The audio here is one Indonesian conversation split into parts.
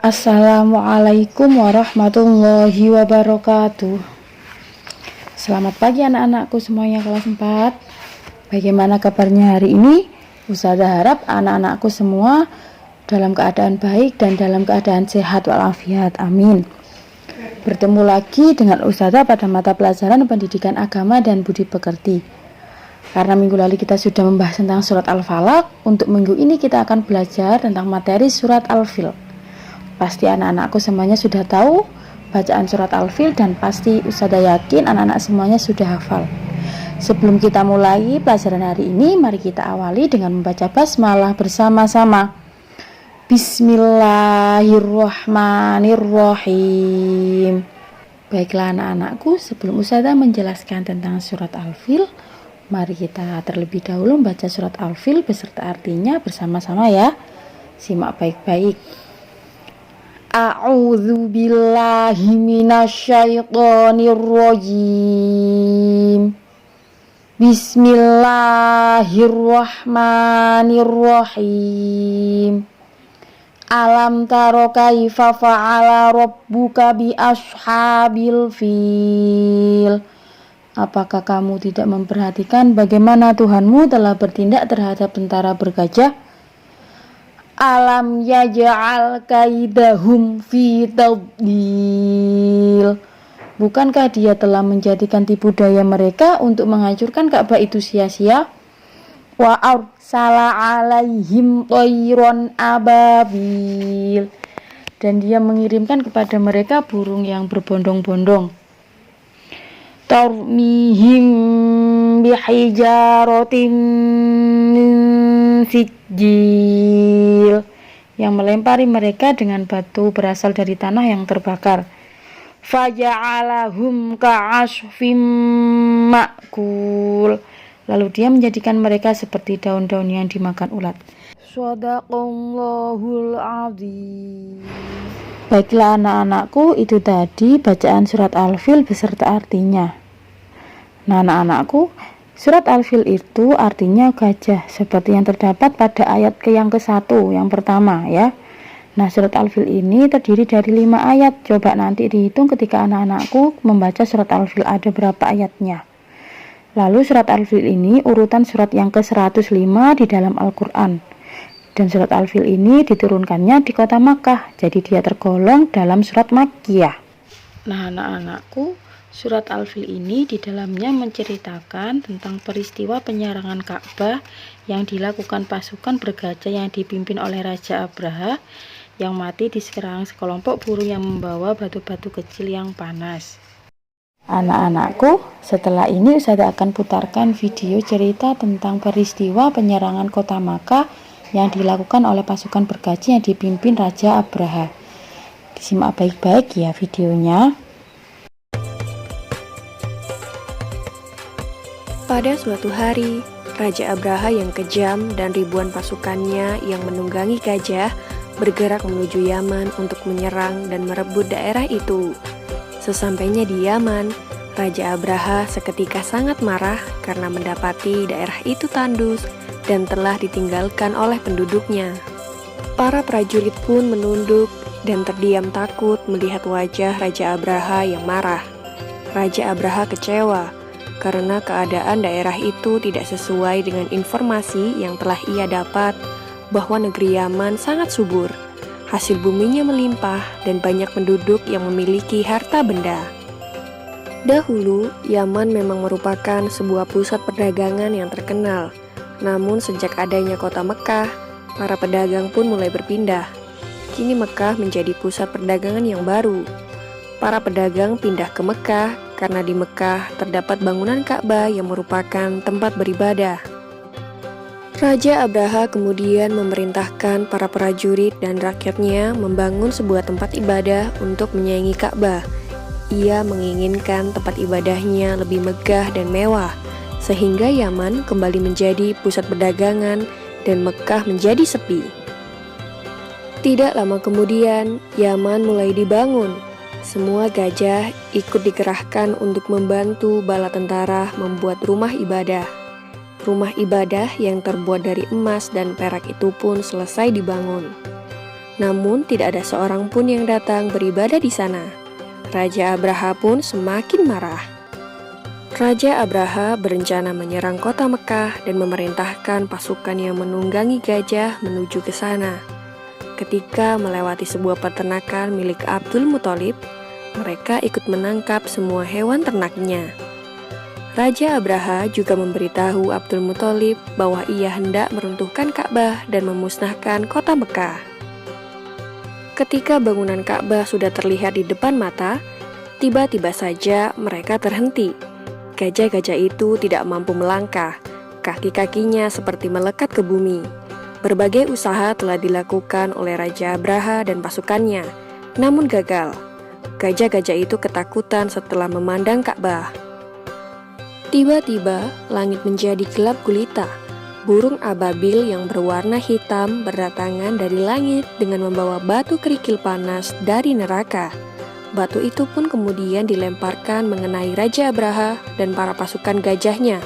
Assalamualaikum warahmatullahi wabarakatuh. Selamat pagi anak-anakku semuanya kelas 4. Bagaimana kabarnya hari ini? Ustazah harap anak-anakku semua dalam keadaan baik dan dalam keadaan sehat walafiat. Amin. Bertemu lagi dengan Ustazah pada mata pelajaran pendidikan agama dan budi pekerti. Karena minggu lalu kita sudah membahas tentang surat Al-Falaq, untuk minggu ini kita akan belajar tentang materi surat Al-Fil. Pasti anak-anakku semuanya sudah tahu bacaan surat Al-Fil dan pasti Ustazah yakin anak-anak semuanya sudah hafal. Sebelum kita mulai pelajaran hari ini, mari kita awali dengan membaca basmalah bersama-sama. Bismillahirrahmanirrahim. Baiklah anak-anakku, sebelum Ustazah menjelaskan tentang surat Al-Fil, mari kita terlebih dahulu membaca surat Al-Fil beserta artinya bersama-sama ya. Simak baik-baik. A'udzu billahi minasyaitonir rajim. Bismillahirrahmanirrahim. Alam taro kaifa fa'ala rabbuka bi ashabil fil. Apakah kamu tidak memperhatikan bagaimana Tuhanmu telah bertindak terhadap tentara bergajah? Alam yaj'al kaidahum fi tadlil. Bukankah dia telah menjadikan tipu daya mereka untuk menghancurkan Ka'bah itu sia-sia? Wa arsala alaihim thayran ababil. Dan dia mengirimkan kepada mereka burung yang berbondong-bondong. Tarmihim bihijaratin min sijil, yang melempari mereka dengan batu berasal dari tanah yang terbakar. Faja'alahum ka'asfim ma'kul. Lalu dia menjadikan mereka seperti daun-daun yang dimakan ulat. Shadaqallahul azim. Baiklah anak-anakku, itu tadi bacaan surat Al-Fil beserta artinya. Nah anak-anakku, surat Al-Fil itu artinya gajah, seperti yang terdapat pada ayat yang ke-1 yang pertama ya. Nah surat Al-Fil ini terdiri dari 5 ayat. Coba nanti dihitung ketika anak-anakku membaca surat Al-Fil ada berapa ayatnya. Lalu surat Al-Fil ini urutan surat yang ke-105 di dalam Al-Quran. Dan surat Al-Fil ini diturunkannya di kota Makkah, jadi dia tergolong dalam surat Makkiyah. Nah anak-anakku, surat Al-Fil ini di dalamnya menceritakan tentang peristiwa penyerangan Ka'bah yang dilakukan pasukan bergajah yang dipimpin oleh Raja Abraha yang mati diserang sekelompok burung yang membawa batu-batu kecil yang panas. Anak-anakku, setelah ini Ustazah akan putarkan video cerita tentang peristiwa penyerangan kota Makkah yang dilakukan oleh pasukan bergajah yang dipimpin Raja Abraha. Disimak baik-baik ya videonya. Pada suatu hari, Raja Abraha yang kejam dan ribuan pasukannya yang menunggangi gajah bergerak menuju Yaman untuk menyerang dan merebut daerah itu. Sesampainya di Yaman, Raja Abraha seketika sangat marah karena mendapati daerah itu tandus dan telah ditinggalkan oleh penduduknya. Para prajurit pun menunduk dan terdiam takut melihat wajah Raja Abraha yang marah. Raja Abraha kecewa karena keadaan daerah itu tidak sesuai dengan informasi yang telah ia dapat bahwa negeri Yaman sangat subur, hasil buminya melimpah dan banyak penduduk yang memiliki harta benda. Dahulu, Yaman memang merupakan sebuah pusat perdagangan yang terkenal. Namun sejak adanya kota Mekah, para pedagang pun mulai berpindah. Kini Mekah menjadi pusat perdagangan yang baru. Para pedagang pindah ke Mekah karena di Mekah terdapat bangunan Ka'bah yang merupakan tempat beribadah. Raja Abraha kemudian memerintahkan para prajurit dan rakyatnya membangun sebuah tempat ibadah untuk menyaingi Ka'bah. Ia menginginkan tempat ibadahnya lebih megah dan mewah, sehingga Yaman kembali menjadi pusat perdagangan dan Mekah menjadi sepi. Tidak lama kemudian, Yaman mulai dibangun. Semua gajah ikut dikerahkan untuk membantu bala tentara membuat rumah ibadah. Rumah ibadah yang terbuat dari emas dan perak itu pun selesai dibangun. Namun tidak ada seorang pun yang datang beribadah di sana. Raja Abraha pun semakin marah. Raja Abraha berencana menyerang kota Mekah dan memerintahkan pasukan yang menunggangi gajah menuju ke sana. Ketika melewati sebuah peternakan milik Abdul Muthalib, mereka ikut menangkap semua hewan ternaknya. Raja Abraha juga memberitahu Abdul Muthalib bahwa ia hendak meruntuhkan Ka'bah dan memusnahkan kota Mekah. Ketika bangunan Ka'bah sudah terlihat di depan mata, tiba-tiba saja mereka terhenti. Gajah-gajah itu tidak mampu melangkah, kaki-kakinya seperti melekat ke bumi. Berbagai usaha telah dilakukan oleh Raja Abraha dan pasukannya, namun gagal. Gajah-gajah itu ketakutan setelah memandang Ka'bah. Tiba-tiba, langit menjadi gelap gulita. Burung ababil yang berwarna hitam berdatangan dari langit dengan membawa batu kerikil panas dari neraka. Batu itu pun kemudian dilemparkan mengenai Raja Abraha dan para pasukan gajahnya,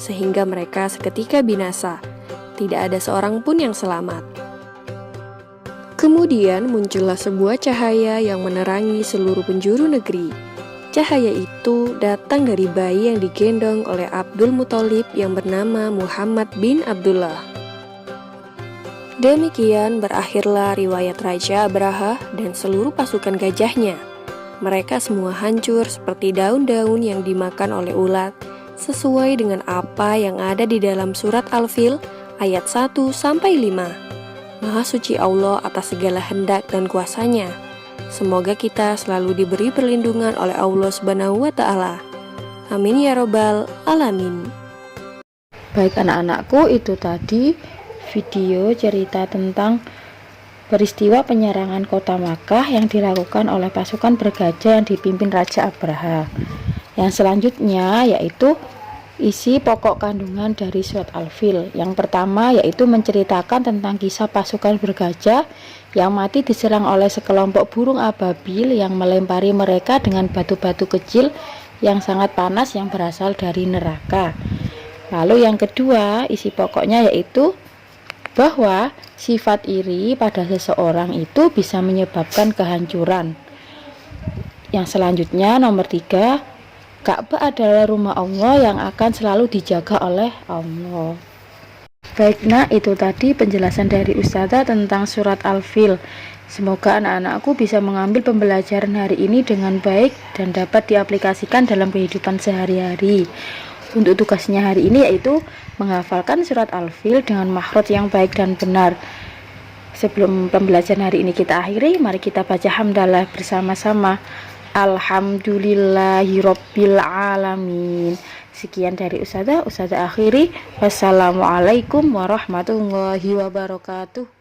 sehingga mereka seketika binasa. Tidak ada seorang pun yang selamat. Kemudian muncullah sebuah cahaya yang menerangi seluruh penjuru negeri. Cahaya itu datang dari bayi yang digendong oleh Abdul Muthalib yang bernama Muhammad bin Abdullah. Demikian berakhirlah riwayat Raja Abraha dan seluruh pasukan gajahnya. Mereka semua hancur seperti daun-daun yang dimakan oleh ulat, sesuai dengan apa yang ada di dalam surat Al-Fil ayat 1-5. Maha suci Allah atas segala hendak dan kuasanya. Semoga kita selalu diberi perlindungan oleh Allah Subhanahu wa Ta'ala. Amin ya Robbal Alamin. Baik anak-anakku, itu tadi video cerita tentang peristiwa penyerangan kota Makkah yang dilakukan oleh pasukan bergajah yang dipimpin Raja Abraha. Yang selanjutnya yaitu isi pokok kandungan dari surat Al-Fil. Yang pertama yaitu menceritakan tentang kisah pasukan bergajah yang mati diserang oleh sekelompok burung ababil yang melempari mereka dengan batu-batu kecil yang sangat panas yang berasal dari neraka. Lalu yang kedua, isi pokoknya yaitu bahwa sifat iri pada seseorang itu bisa menyebabkan kehancuran. Yang selanjutnya nomor 3, Ka'bah adalah rumah Allah yang akan selalu dijaga oleh Allah. Baik, nah itu tadi penjelasan dari Ustazah tentang surat Al-Fil. Semoga anak-anakku bisa mengambil pembelajaran hari ini dengan baik dan dapat diaplikasikan dalam kehidupan sehari-hari. Untuk tugasnya hari ini yaitu menghafalkan surat Al-Fil dengan makhraj yang baik dan benar. Sebelum pembelajaran hari ini kita akhiri, mari kita baca hamdalah bersama-sama. Alhamdulillahirabbil alamin. Sekian dari Ustazah akhiri. Wassalamualaikum warahmatullahi wabarakatuh.